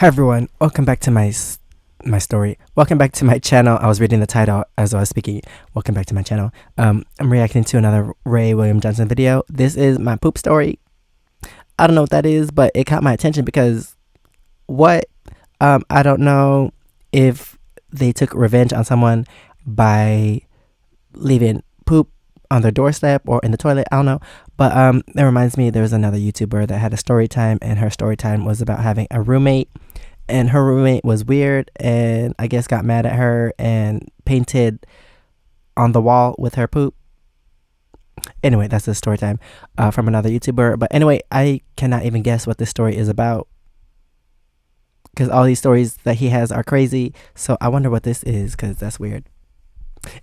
Hi everyone, welcome back to my story. Welcome back to my channel. I was reading the title as I was speaking. Welcome back to my channel. I'm reacting to another Ray William Johnson video. This is my poop story. I don't know what that is, but it caught my attention because I don't know if they took revenge on someone by leaving poop on their doorstep or in the toilet. I don't know. But that reminds me, there was another YouTuber that had a story time, and her story time was about having a roommate, and her roommate was weird and I guess got mad at her and painted on the wall with her poop. Anyway, that's a story time from another YouTuber. But anyway, I cannot even guess what this story is about because all these stories that he has are crazy. So I wonder what this is because that's weird.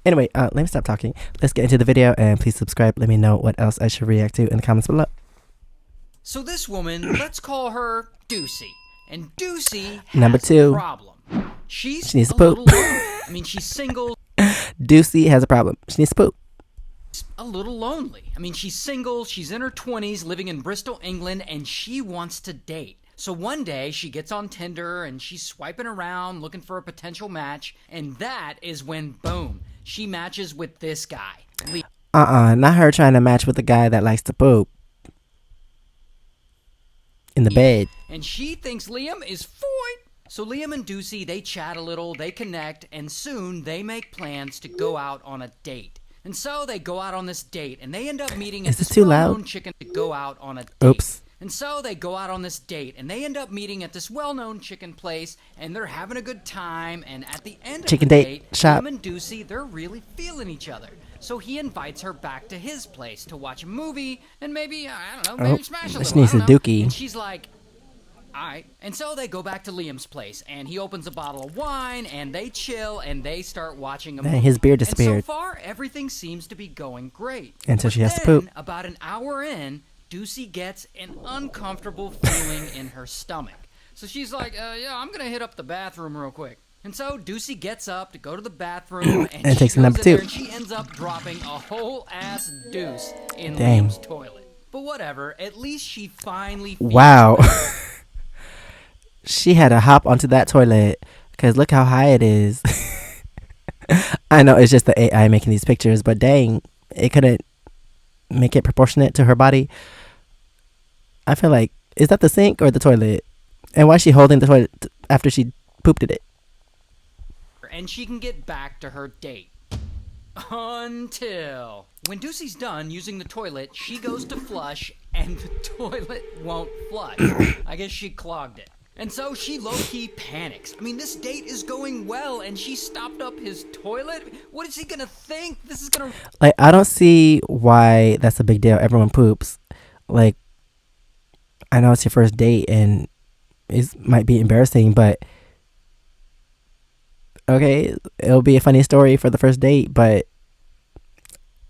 Anyway, let me stop talking. Let's get into the video, and please subscribe. Let me know what else I should react to in the comments below. So this woman, let's call her Deucey. And Deucey has Number two. a problem. She needs to poop. She's single. Deucey has a problem. She needs to poop. A little lonely. She's single. She's in her 20s, living in Bristol, England, and she wants to date. So one day, she gets on Tinder, and she's swiping around, looking for a potential match, and that is when, boom, she matches with this guy. Not her trying to match with a guy that likes to poop in the bed. And she thinks Liam is fine. So Liam and Deucey, they chat a little, they connect, and soon they make plans to go out on a date. And so they go out on this date, and they end up meeting at this well-known chicken to go out on a date. Oops. And so they go out on this date, and they end up meeting at this well-known chicken place, and they're having a good time, and at the end of the date, Liam and Deucey, they're really feeling each other. So he invites her back to his place to watch a movie, and maybe, I don't know, maybe smash a little, needs a dookie. And she's like, alright. And so they go back to Liam's place, and he opens a bottle of wine, and they chill, and they start watching a movie. His beard disappeared. And so far, everything seems to be going great. Until she has to poop. About an hour in, Deucey gets an uncomfortable feeling in her stomach. So she's like, yeah, I'm going to hit up the bathroom real quick. And so Deucey gets up to go to the bathroom, and takes a number two. And she ends up dropping a whole ass deuce in Liam's toilet. But whatever, at least she finally feels better. She had to hop onto that toilet because look how high it is. I know it's just the AI making these pictures, but dang, it couldn't make it proportionate to her body. I feel like, is that the sink or the toilet? And why is she holding the toilet after she pooped in it? And she can get back to her date. Until when Deucey's done using the toilet, she goes to flush, and the toilet won't flush. I guess she clogged it. And so she low-key panics. This date is going well, and she stopped up his toilet? What is he gonna think? This is gonna... I don't see why that's a big deal. Everyone poops. I know it's your first date, and it might be embarrassing, but... Okay, it'll be a funny story for the first date, but...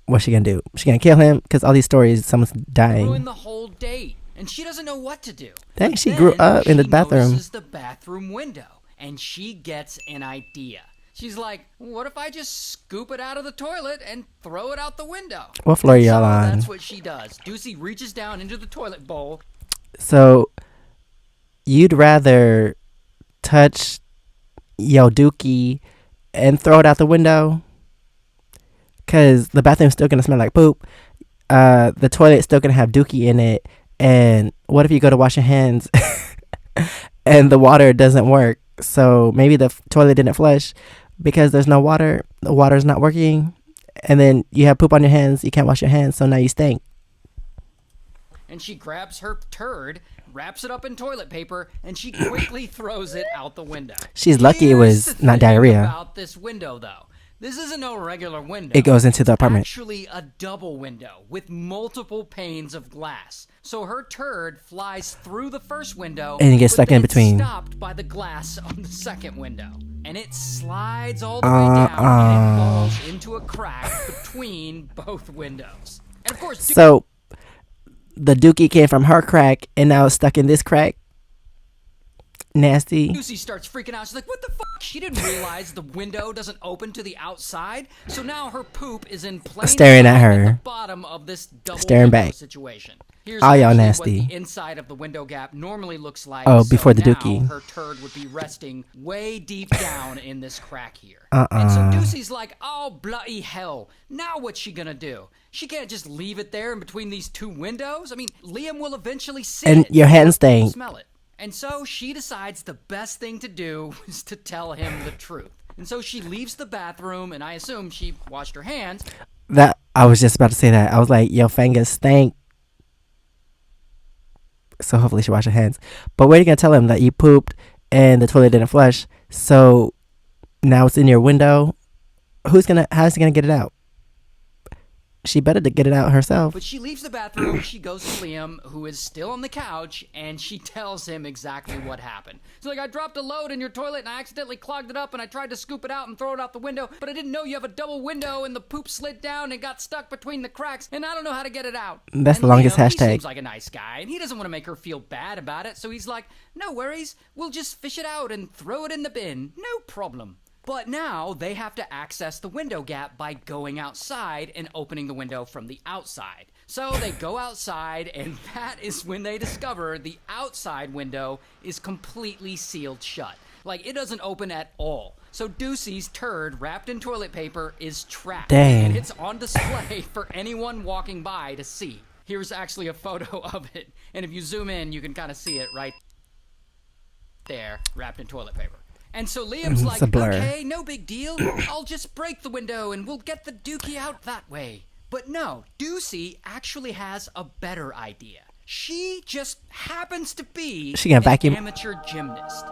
What's she gonna do? She gonna kill him? Because all these stories, someone's dying. Ruin the whole date. And she doesn't know what to do. Dang, she grew up in the bathroom. She notices the bathroom window, and she gets an idea. She's like, what if I just scoop it out of the toilet and throw it out the window? What floor y'all on? That's what she does. Deucey reaches down into the toilet bowl. So, you'd rather touch yo dookie and throw it out the window? Because the bathroom's still going to smell like poop. The toilet's still going to have dookie in it. And what if you go to wash your hands and the water doesn't work? So maybe the toilet didn't flush because there's no water. The water's not working. And then you have poop on your hands. You can't wash your hands. So now you stink. And she grabs her turd, wraps it up in toilet paper, and she quickly throws it out the window. She's lucky it was not diarrhea. About this window, though. This isn't no regular window. It goes into the apartment. It's actually a double window with multiple panes of glass. So her turd flies through the first window, and it gets stuck in between. Stopped by the glass on the second window, and it slides all the way down and it falls into a crack between both windows. And of course, so the dookie came from her crack, and now it's stuck in this crack. Nasty. Lucy starts freaking out. She's like, what the fuck? She didn't realize the window doesn't open to the outside. So now her poop is in plain Staring at sight her. the bottom of this double Staring window back. situation. Here's All y'all actually nasty. what the inside of the window gap normally looks like. Oh, before the now dookie. her turd would be resting way deep down in this crack here. And so Deucey's like, oh, bloody hell. Now what's she gonna do? She can't just leave it there in between these two windows. I mean, Liam will eventually see And it. your hand stink. Smell it. And so she decides the best thing to do is to tell him the truth. And so she leaves the bathroom, and I assume she washed her hands. That I was just about to say that. I was like, your fingers stink. So hopefully she washed her hands. But what are you gonna tell him, that you pooped and the toilet didn't flush? So now it's in your window. How's he gonna get it out? She better to get it out herself. But she leaves the bathroom, she goes to Liam, who is still on the couch, and she tells him exactly what happened. She's like, I dropped a load in your toilet, and I accidentally clogged it up, and I tried to scoop it out and throw it out the window, but I didn't know you have a double window, and the poop slid down and got stuck between the cracks, and I don't know how to get it out. That's and the longest Liam, hashtag. He seems like a nice guy, and he doesn't want to make her feel bad about it, so he's like, no worries, we'll just fish it out and throw it in the bin, no problem. But now they have to access the window gap by going outside and opening the window from the outside. So they go outside, and that is when they discover the outside window is completely sealed shut. Like, it doesn't open at all. So Deucey's turd wrapped in toilet paper is trapped. Dang. And it's on display for anyone walking by to see. Here's actually a photo of it. And if you zoom in, you can kind of see it right there, wrapped in toilet paper. And so Liam's like, okay, no big deal. I'll just break the window and we'll get the dookie out that way. But no, Deucey actually has a better idea. She just happens to be an amateur gymnast.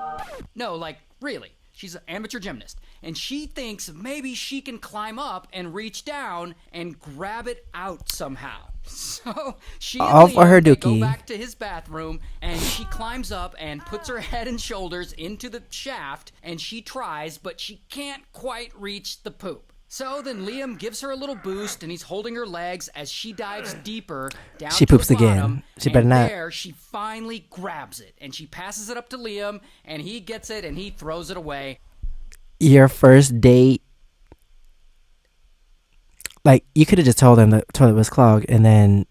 No, like, really. She's an amateur gymnast. And she thinks maybe she can climb up and reach down and grab it out somehow. So she and Liam go back to his bathroom, and she climbs up and puts her head and shoulders into the shaft, and she tries, but she can't quite reach the poop. So then Liam gives her a little boost, and he's holding her legs as she dives deeper down She to poops the bottom, again. She better not. And there she finally grabs it, and she passes it up to Liam, and he gets it, and he throws it away. Your first date, like, you could have just told him the toilet was clogged and then,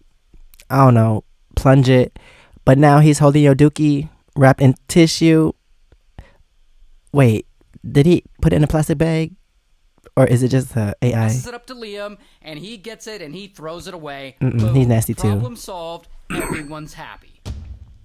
I don't know, plunge it. But now he's holding your dookie wrapped in tissue. Wait, did he put it in a plastic bag? Or is it just AI? Passes it up to Liam, and he gets it, and he throws it away. Boom, he's nasty too. Problem solved. Everyone's happy.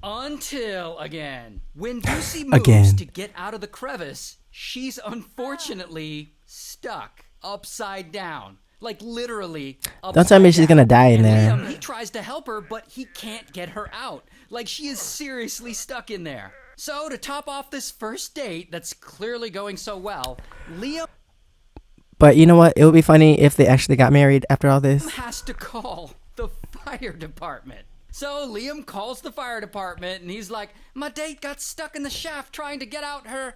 Until, again, when Lucy moves to get out of the crevice, she's unfortunately stuck upside down. Like, literally upside Don't tell me she's gonna die in there. Liam, he tries to help her, but he can't get her out. Like, she is seriously stuck in there. So, to top off this first date that's clearly going so well, Liam... But you know what? It would be funny if they actually got married after all this. ...has to call the fire department. So Liam calls the fire department, and he's like, my date got stuck in the shaft trying to get out her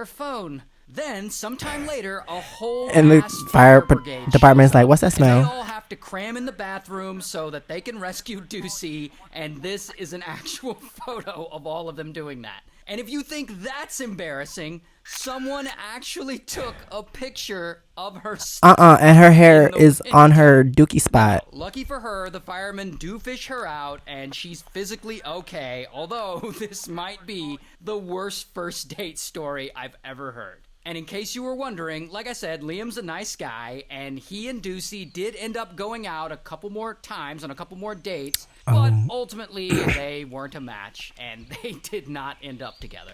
phone. Then, sometime later, a whole and the fire department's like, what's that smell? They all have to cram in the bathroom so that they can rescue Deucey, and this is an actual photo of all of them doing that. And if you think that's embarrassing, someone actually took a picture of her. And her hair is on her dookie spot. Now, lucky for her, the firemen do fish her out, and she's physically okay. Although this might be the worst first date story I've ever heard. And in case you were wondering, like I said, Liam's a nice guy, and he and Deucey did end up going out a couple more times on a couple more dates, but ultimately they weren't a match, and they did not end up together.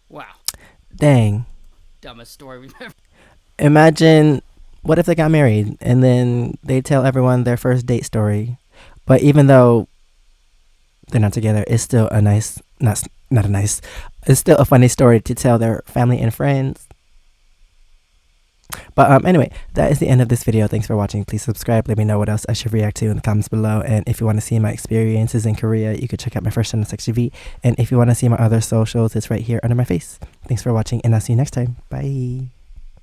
Wow. Dang. Dumbest story we've ever... Imagine, what if they got married, and then they tell everyone their first date story, but even though they're not together, it's still a nice, it's still a funny story to tell their family and friends. But anyway, that is the end of this video. Thanks for watching. Please subscribe. Let me know what else I should react to in the comments below. And if you want to see my experiences in Korea, you could check out my first channel, SEKSHI V. And if you want to see my other socials, it's right here under my face. Thanks for watching, and I'll see you next time. Bye.